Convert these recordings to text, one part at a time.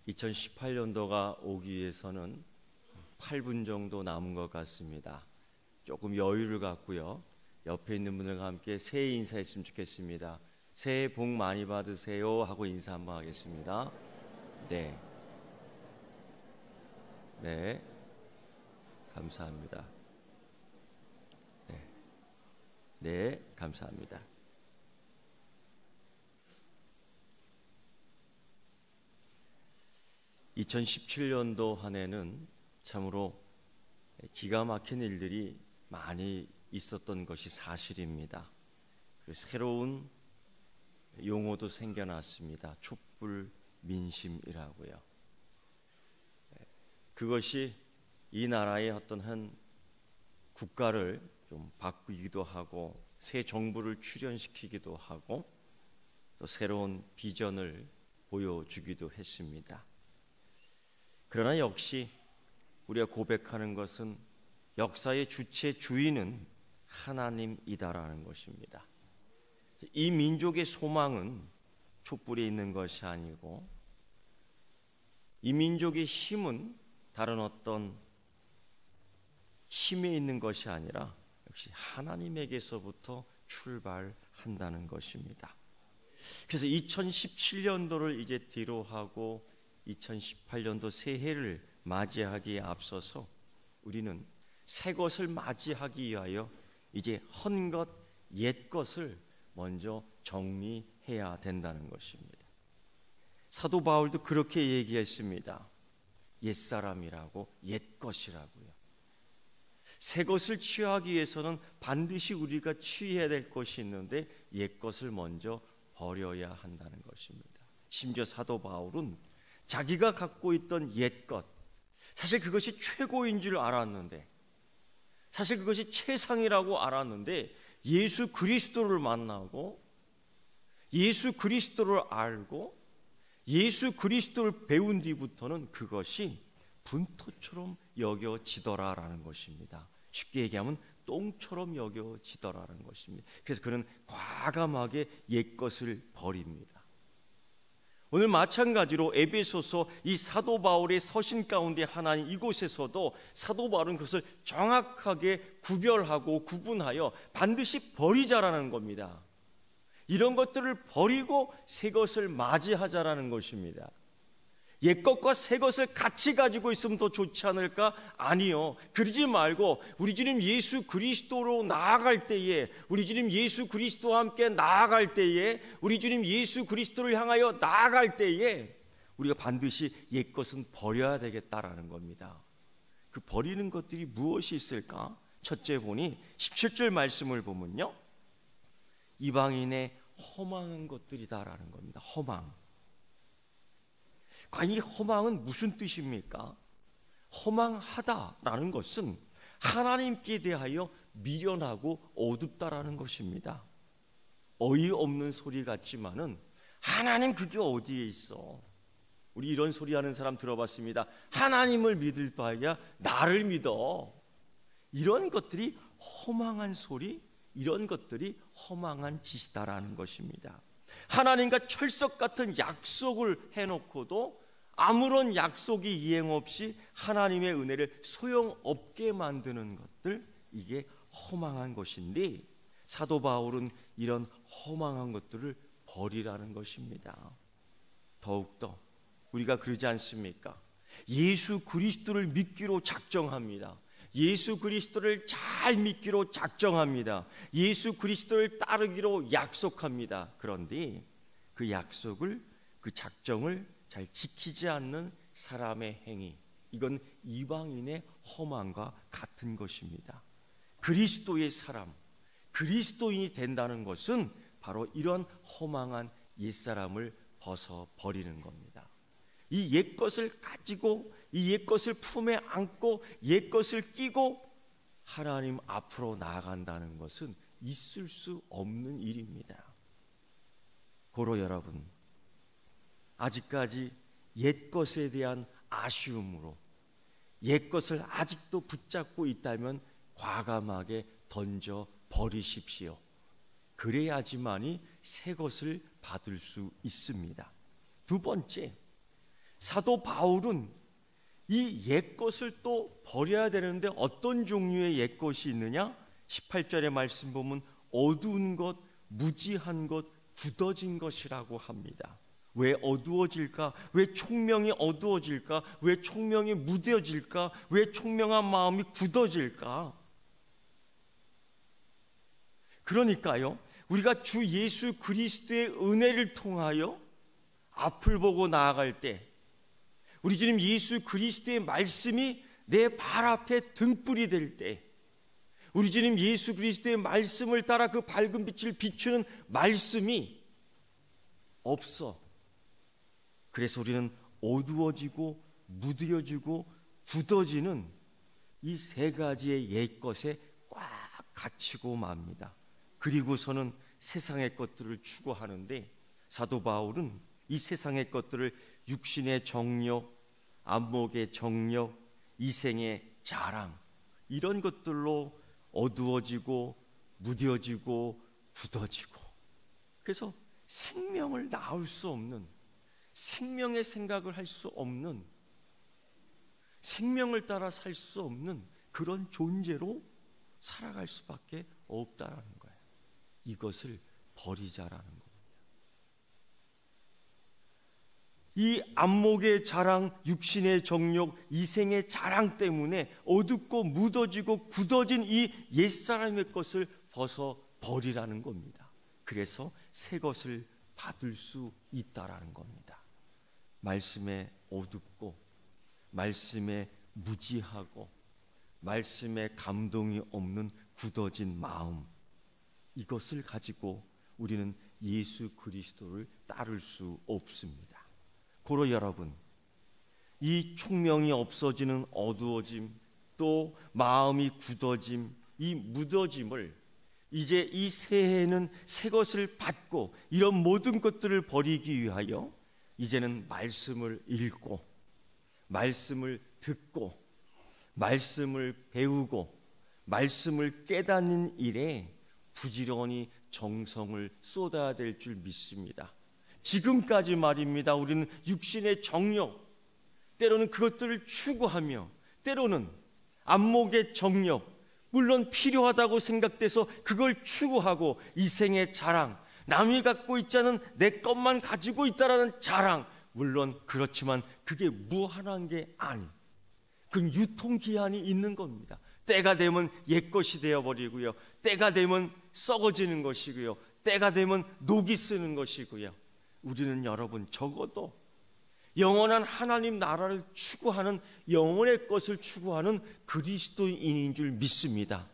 2018년도가 오기 위해서는 8분 정도 남은 것 같습니다. 조금 여유를 갖고요. 옆에 있는 분들과 함께 새해 인사했으면 좋겠습니다. 새해 복 많이 받으세요 하고 인사 한번 하겠습니다. 네. 네. 감사합니다. 네. 네, 감사합니다. (2017년도) 한 해는 참으로 기가 막힌 일들이 많이 있었던 것이 사실입니다. 새로운 용어도 생겨났습니다. 촛불민심이라고요. 그것이 이 나라의 어떤 한 국가를 좀 바꾸기도 하고 새 정부를 출현시키기도 하고 또 새로운 비전을 보여주기도 했습니다. 그러나 역시 우리가 고백하는 것은 역사의 주체 주인은 하나님이다라는 것입니다. 이 민족의 소망은 촛불에 있는 것이 아니고 이 민족의 힘은 다른 어떤 힘에 있는 것이 아니라 역시 하나님에게서부터 출발한다는 것입니다. 그래서 2017년도를 이제 뒤로 하고 2018년도 새해를 맞이하기에 앞서서 우리는 새 것을 맞이하기 위하여 이제 헌 것, 옛 것을 먼저 정리해야 된다는 것입니다. 사도 바울도 그렇게 얘기했습니다. 옛사람이라고, 옛 것이라고요. 새 것을 취하기 위해서는 반드시 우리가 취해야 될 것이 있는데 옛 것을 먼저 버려야 한다는 것입니다. 심지어 사도 바울은 자기가 갖고 있던 옛 것, 사실 그것이 최고인 줄 알았는데, 사실 그것이 최상이라고 알았는데 예수 그리스도를 만나고 예수 그리스도를 알고 예수 그리스도를 배운 뒤부터는 그것이 분토처럼 여겨지더라라는 것입니다. 쉽게 얘기하면 똥처럼 여겨지더라라는 것입니다. 그래서 그는 과감하게 옛것을 버립니다. 오늘 마찬가지로 에베소서 이 사도 바울의 서신 가운데 하나인 이곳에서도 사도 바울은 그것을 정확하게 구별하고 구분하여 반드시 버리자라는 겁니다. 이런 것들을 버리고 새 것을 맞이하자라는 것입니다. 옛것과 새 것을 같이 가지고 있으면 더 좋지 않을까? 아니요. 그러지 말고 우리 주님 예수 그리스도로 나아갈 때에, 우리 주님 예수 그리스도와 함께 나아갈 때에, 우리 주님 예수 그리스도를 향하여 나아갈 때에 우리가 반드시 옛것은 버려야 되겠다라는 겁니다. 그 버리는 것들이 무엇이 있을까? 첫째 보니 17절 말씀을 보면요, 이방인의 허망한 것들이다라는 겁니다. 허망. 과연 이 허망은 무슨 뜻입니까? 허망하다라는 것은 하나님께 대하여 미련하고 어둡다라는 것입니다. 어이없는 소리 같지만은 하나님 그게 어디에 있어? 우리 이런 소리 하는 사람 들어봤습니다. 하나님을 믿을 바에야 나를 믿어. 이런 것들이 허망한 소리, 이런 것들이 허망한 짓이다라는 것입니다. 하나님과 철석 같은 약속을 해놓고도 아무런 약속이 이행 없이 하나님의 은혜를 소용없게 만드는 것들, 이게 허망한 것인데 사도 바울은 이런 허망한 것들을 버리라는 것입니다. 더욱더 우리가 그러지 않습니까? 예수 그리스도를 믿기로 작정합니다. 예수 그리스도를 잘 믿기로 작정합니다. 예수 그리스도를 따르기로 약속합니다. 그런데 그 약속을, 그 작정을 잘 지키지 않는 사람의 행위, 이건 이방인의 허망과 같은 것입니다. 그리스도의 사람, 그리스도인이 된다는 것은 바로 이런 허망한 옛사람을 벗어버리는 겁니다. 이 옛것을 가지고, 이 옛것을 품에 안고, 옛것을 끼고 하나님 앞으로 나아간다는 것은 있을 수 없는 일입니다. 고로 여러분, 아직까지 옛것에 대한 아쉬움으로 옛것을 아직도 붙잡고 있다면 과감하게 던져 버리십시오. 그래야지만이 새 것을 받을 수 있습니다. 두 번째, 사도 바울은 이 옛것을 또 버려야 되는데 어떤 종류의 옛것이 있느냐? 18절의 말씀 보면 어두운 것, 무지한 것, 굳어진 것이라고 합니다. 왜 어두워질까? 왜 총명이 어두워질까? 왜 총명이 무뎌질까? 왜 총명한 마음이 굳어질까? 그러니까요, 우리가 주 예수 그리스도의 은혜를 통하여 앞을 보고 나아갈 때, 우리 주님 예수 그리스도의 말씀이 내 발 앞에 등불이 될 때, 우리 주님 예수 그리스도의 말씀을 따라 그 밝은 빛을 비추는 말씀이 없어. 그래서 우리는 어두워지고 무뎌지고 굳어지는 이 세 가지의 옛것에 꽉 갇히고 맙니다. 그리고서는 세상의 것들을 추구하는데, 사도 바울은 이 세상의 것들을 육신의 정욕, 안목의 정욕, 이생의 자랑, 이런 것들로 어두워지고 무뎌지고 굳어지고, 그래서 생명을 낳을 수 없는, 생명의 생각을 할 수 없는, 생명을 따라 살 수 없는 그런 존재로 살아갈 수밖에 없다라는 거예요. 이것을 버리자라는 겁니다. 이 안목의 자랑, 육신의 정욕, 이생의 자랑 때문에 어둡고 묻어지고 굳어진 이 옛사람의 것을 벗어 버리라는 겁니다. 그래서 새 것을 받을 수 있다라는 겁니다. 말씀에 어둡고, 말씀에 무지하고, 말씀에 감동이 없는 굳어진 마음, 이것을 가지고 우리는 예수 그리스도를 따를 수 없습니다. 고로 여러분, 이 총명이 없어지는 어두워짐, 또 마음이 굳어짐, 이 무뎌짐을 이제 이 새해에는 새 것을 받고 이런 모든 것들을 버리기 위하여 이제는 말씀을 읽고, 말씀을 듣고, 말씀을 배우고, 말씀을 깨닫는 일에 부지런히 정성을 쏟아야 될 줄 믿습니다. 지금까지 말입니다. 우리는 육신의 정욕, 때로는 그것들을 추구하며, 때로는 안목의 정욕, 물론 필요하다고 생각돼서 그걸 추구하고, 이생의 자랑, 남이 갖고 있지 않은 내 것만 가지고 있다라는 자랑, 물론 그렇지만 그게 무한한 게 아닌, 그 유통기한이 있는 겁니다. 때가 되면 옛것이 되어버리고요, 때가 되면 썩어지는 것이고요, 때가 되면 녹이 쓰는 것이고요. 우리는 여러분 적어도 영원한 하나님 나라를 추구하는, 영원의 것을 추구하는 그리스도인인 줄 믿습니다.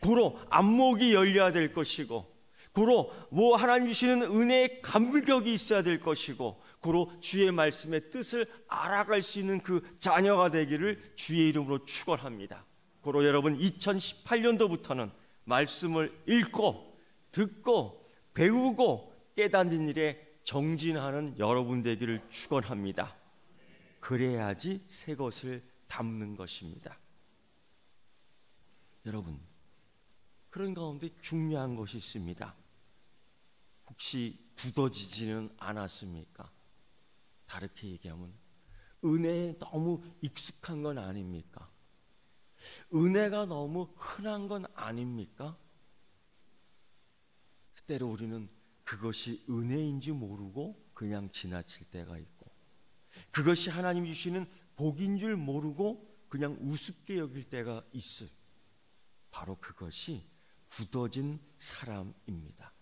고로 안목이 열려야 될 것이고, 고로 하나님 주시는 은혜의 감격이 있어야 될 것이고, 고로 주의 말씀의 뜻을 알아갈 수 있는 그 자녀가 되기를 주의 이름으로 축원합니다. 고로 여러분, 2018년도부터는 말씀을 읽고 듣고 배우고 깨닫는 일에 정진하는 여러분 되기를 축원합니다. 그래야지 새 것을 담는 것입니다. 여러분, 그런 가운데 중요한 것이 있습니다. 혹시 굳어지지는 않았습니까? 다르게 얘기하면 은혜에 너무 익숙한 건 아닙니까? 은혜가 너무 흔한 건 아닙니까? 때로 우리는 그것이 은혜인지 모르고 그냥 지나칠 때가 있고, 그것이 하나님 주시는 복인 줄 모르고 그냥 우습게 여길 때가 있어요. 바로 그것이 굳어진 사람입니다.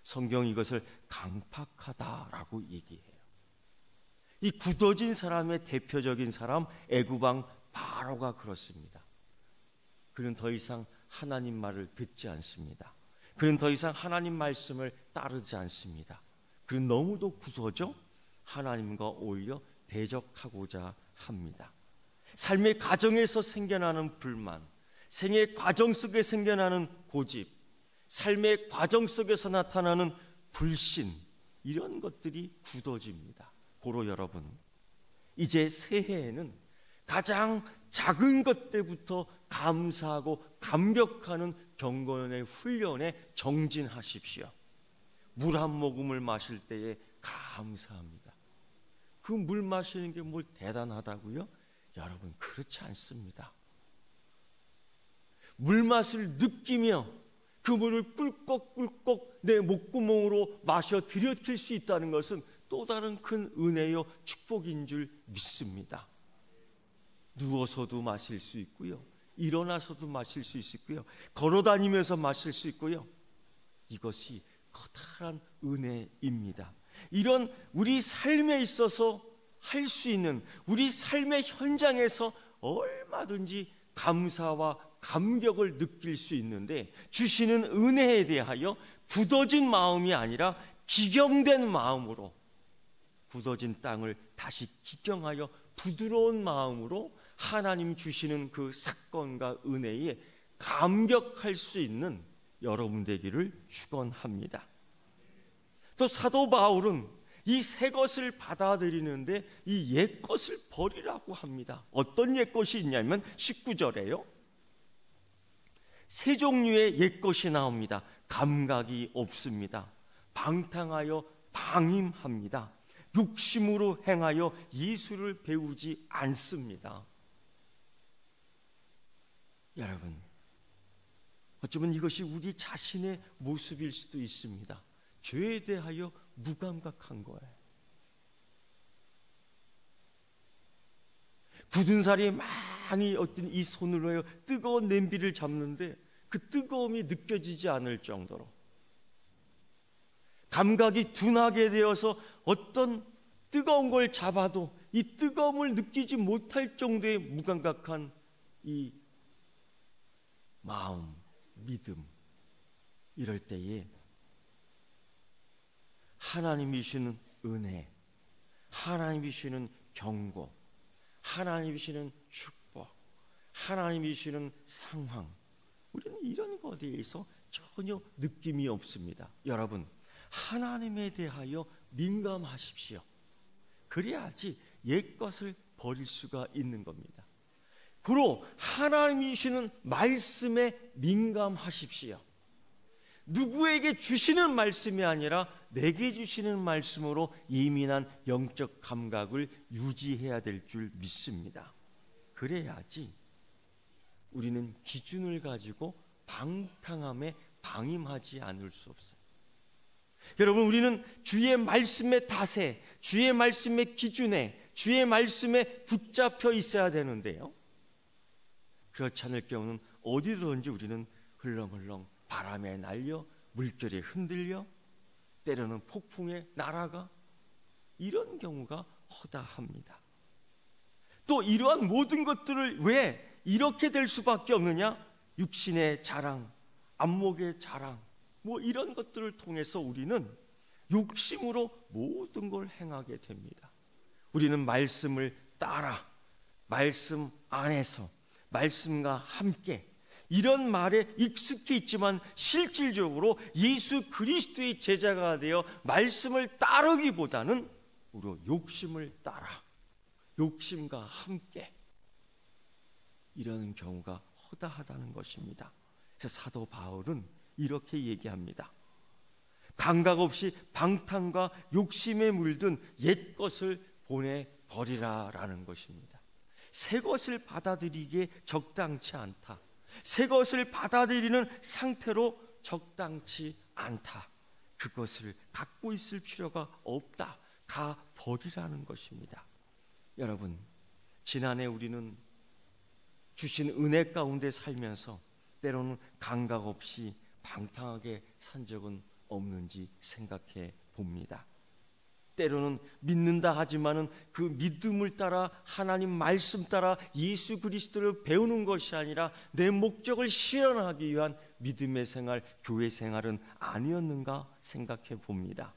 성경이 이것을 강팍하다라고 얘기해요. 이 굳어진 사람의 대표적인 사람, 애굽왕 바로가 그렇습니다. 그는 더 이상 하나님 말을 듣지 않습니다. 그는 더 이상 하나님 말씀을 따르지 않습니다. 그는 너무도 굳어져 하나님과 오히려 대적하고자 합니다. 삶의 과정에서 생겨나는 불만, 생의 과정 속에 생겨나는 고집, 삶의 과정 속에서 나타나는 불신, 이런 것들이 굳어집니다. 고로 여러분, 이제 새해에는 가장 작은 것 때부터 감사하고 감격하는 경건의 훈련에 정진하십시오. 물 한 모금을 마실 때에 감사합니다. 그 물 마시는 게 뭘 대단하다고요? 여러분, 그렇지 않습니다. 물맛을 느끼며 그 물을 꿀꺽꿀꺽 내 목구멍으로 마셔 들이킬 수 있다는 것은 또 다른 큰 은혜요 축복인 줄 믿습니다. 누워서도 마실 수 있고요, 일어나서도 마실 수 있고요, 걸어다니면서 마실 수 있고요. 이것이 커다란 은혜입니다. 이런 우리 삶에 있어서 할 수 있는, 우리 삶의 현장에서 얼마든지 감사와 감격을 느낄 수 있는데, 주시는 은혜에 대하여 굳어진 마음이 아니라 기경된 마음으로, 굳어진 땅을 다시 기경하여 부드러운 마음으로 하나님 주시는 그 사건과 은혜에 감격할 수 있는 여러분 되기를 축원합니다. 또 사도 바울은 이 새 것을 받아들이는데 이 옛 것을 버리라고 합니다. 어떤 옛 것이 있냐면 19절에요. 세 종류의 옛 것이 나옵니다. 감각이 없습니다. 방탕하여 방임합니다. 욕심으로 행하여 예수를 배우지 않습니다. 여러분, 어쩌면 이것이 우리 자신의 모습일 수도 있습니다. 죄에 대하여 무감각한 거예요. 굳은 살이 많이 어떤 이 손으로 해요 뜨거운 냄비를 잡는데 그 뜨거움이 느껴지지 않을 정도로, 감각이 둔하게 되어서 어떤 뜨거운 걸 잡아도 이 뜨거움을 느끼지 못할 정도의 무감각한 이 마음, 믿음, 이럴 때에 하나님이 주시는 은혜, 하나님이 주시는 경고, 하나님이 주시는 축복, 하나님이 주시는 상황, 우리는 이런 것에 대해서 전혀 느낌이 없습니다. 여러분, 하나님에 대하여 민감하십시오. 그래야지 옛 것을 버릴 수가 있는 겁니다. 그로 하나님이 주시는 말씀에 민감하십시오. 누구에게 주시는 말씀이 아니라 내게 주시는 말씀으로 예민한 영적 감각을 유지해야 될 줄 믿습니다. 그래야지 우리는 기준을 가지고 방탕함에 방임하지 않을 수 없어요. 여러분, 우리는 주의 말씀의 탓에, 주의 말씀의 기준에, 주의 말씀에 붙잡혀 있어야 되는데요, 그렇지 않을 경우는 어디든지 우리는 흘렁흘렁 바람에 날려, 물결에 흔들려, 때로는 폭풍에 날아가, 이런 경우가 허다합니다. 또 이러한 모든 것들을 왜 이렇게 될 수밖에 없느냐? 육신의 자랑, 안목의 자랑, 뭐 이런 것들을 통해서 우리는 욕심으로 모든 걸 행하게 됩니다. 우리는 말씀을 따라, 말씀 안에서, 말씀과 함께, 이런 말에 익숙해 있지만 실질적으로 예수 그리스도의 제자가 되어 말씀을 따르기보다는 우리 욕심을 따라, 욕심과 함께, 이러는 경우가 허다하다는 것입니다. 그래서 사도 바울은 이렇게 얘기합니다. 감각 없이 방탕과 욕심에 물든 옛 것을 보내버리라라는 것입니다. 새 것을 받아들이기에 적당치 않다, 새 것을 받아들이는 상태로 적당치 않다, 그것을 갖고 있을 필요가 없다, 가 버리라는 것입니다. 여러분, 지난해 우리는 주신 은혜 가운데 살면서 때로는 감각 없이 방탕하게 산 적은 없는지 생각해 봅니다. 때로는 믿는다 하지만은 그 믿음을 따라, 하나님 말씀 따라 예수 그리스도를 배우는 것이 아니라 내 목적을 실현하기 위한 믿음의 생활, 교회 생활은 아니었는가 생각해 봅니다.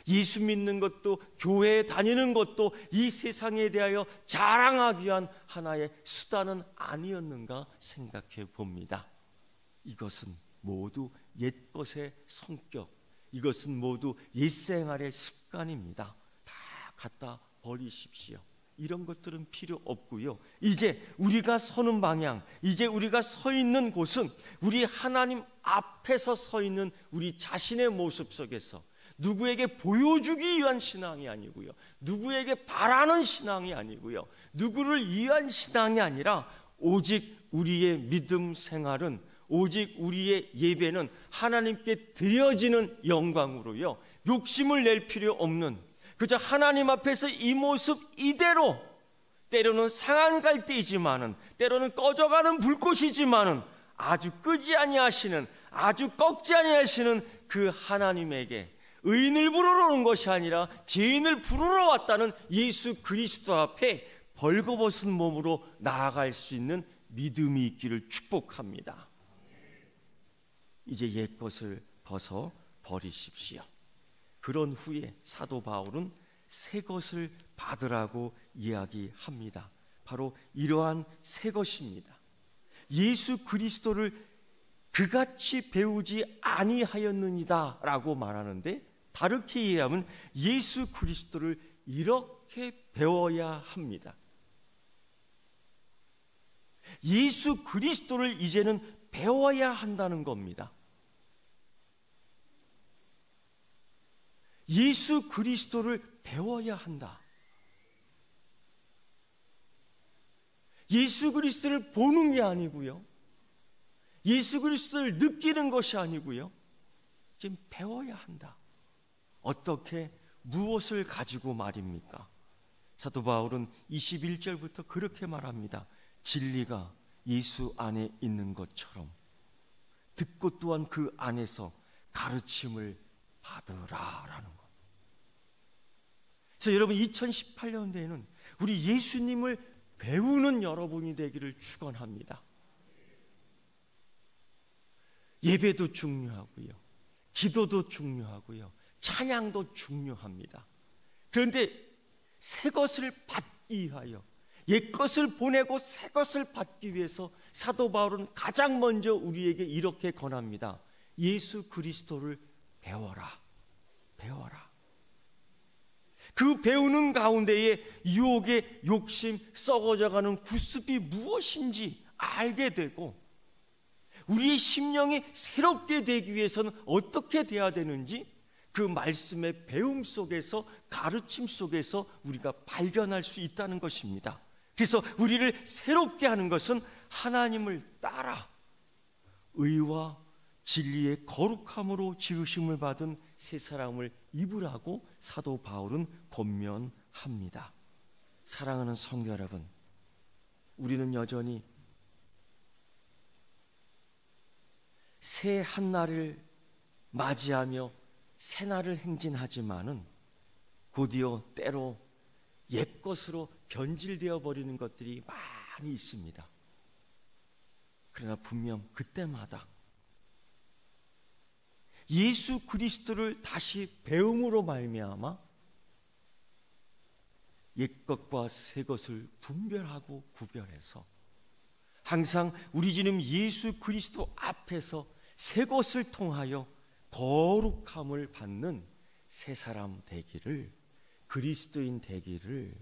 예수 믿는 것도, 교회에 다니는 것도 이 세상에 대하여 자랑하기 위한 하나의 수단은 아니었는가 생각해 봅니다. 이것은 모두 옛것의 성격, 이것은 모두 옛생활의 습관입니다. 다 갖다 버리십시오. 이런 것들은 필요 없고요. 이제 우리가 서는 방향, 이제 우리가 서 있는 곳은 우리 하나님 앞에서 서 있는 우리 자신의 모습 속에서 누구에게 보여주기 위한 신앙이 아니고요, 누구에게 바라는 신앙이 아니고요, 누구를 위한 신앙이 아니라 오직 우리의 믿음 생활은, 오직 우리의 예배는 하나님께 드려지는 영광으로요, 욕심을 낼 필요 없는, 그저 하나님 앞에서 이 모습 이대로, 때로는 상한 갈대이지만은, 때로는 꺼져가는 불꽃이지만은 아주 끄지 아니하시는, 아주 꺾지 아니하시는 그 하나님에게 의인을 부르러 온 것이 아니라 죄인을 부르러 왔다는 예수 그리스도 앞에 벌거벗은 몸으로 나아갈 수 있는 믿음이 있기를 축복합니다. 이제 옛것을 벗어 버리십시오. 그런 후에 사도 바울은 새 것을 받으라고 이야기합니다. 바로 이러한 새 것입니다. 예수 그리스도를 그같이 배우지 아니하였느니다 라고 말하는데, 다르게 이해하면 예수 그리스도를 이렇게 배워야 합니다. 예수 그리스도를 이제는 배워야 한다는 겁니다. 예수 그리스도를 배워야 한다. 예수 그리스도를 보는 게 아니고요, 예수 그리스도를 느끼는 것이 아니고요, 지금 배워야 한다. 어떻게, 무엇을 가지고 말입니까? 사도 바울은 21절부터 그렇게 말합니다. 진리가 예수 안에 있는 것처럼 듣고 또한 그 안에서 가르침을 받으라라는 것. 그래서 여러분, 2018년도에는 우리 예수님을 배우는 여러분이 되기를 축원합니다. 예배도 중요하고요, 기도도 중요하고요, 찬양도 중요합니다. 그런데 새 것을 받기 위하여, 옛것을 보내고 새 것을 받기 위해서 사도 바울은 가장 먼저 우리에게 이렇게 권합니다. 예수 그리스도를 배워라. 배워라. 그 배우는 가운데에 유혹의 욕심, 썩어져가는 구습이 무엇인지 알게 되고, 우리의 심령이 새롭게 되기 위해서는 어떻게 돼야 되는지 그 말씀의 배움 속에서, 가르침 속에서 우리가 발견할 수 있다는 것입니다. 그래서 우리를 새롭게 하는 것은 하나님을 따라 의와 진리의 거룩함으로 지으심을 받은 새 사람을 입으라고 사도 바울은 권면합니다. 사랑하는 성도 여러분, 우리는 여전히 새 한날을 맞이하며 새날을 행진하지만은 곧이어 때로 옛것으로 변질되어 버리는 것들이 많이 있습니다. 그러나 분명 그때마다 예수 그리스도를 다시 배움으로 말미암아 옛것과 새것을 분별하고 구별해서 항상 우리 주님 예수 그리스도 앞에서 새것을 통하여 거룩함을 받는 새 사람 되기를, 그리스도인 되기를,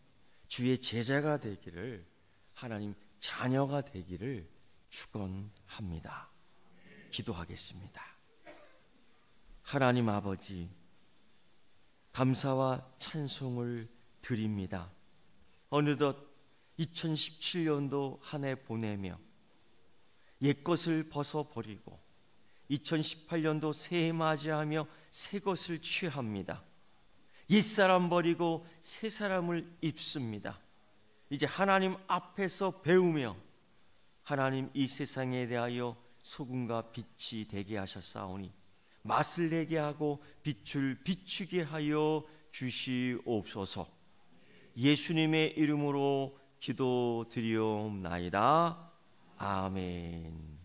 주의 제자가 되기를, 하나님 자녀가 되기를 축원합니다. 기도하겠습니다. 하나님 아버지, 감사와 찬송을 드립니다. 어느덧 2017년도 한 해 보내며 옛것을 벗어버리고 2018년도 새해 맞이하며 새 것을 취합니다. 옛사람 버리고 새 사람을 입습니다. 이제 하나님 앞에서 배우며 하나님 이 세상에 대하여 소금과 빛이 되게 하셨사오니 맛을 내게 하고 빛을 비추게 하여 주시옵소서. 예수님의 이름으로 기도드리옵나이다. 아멘.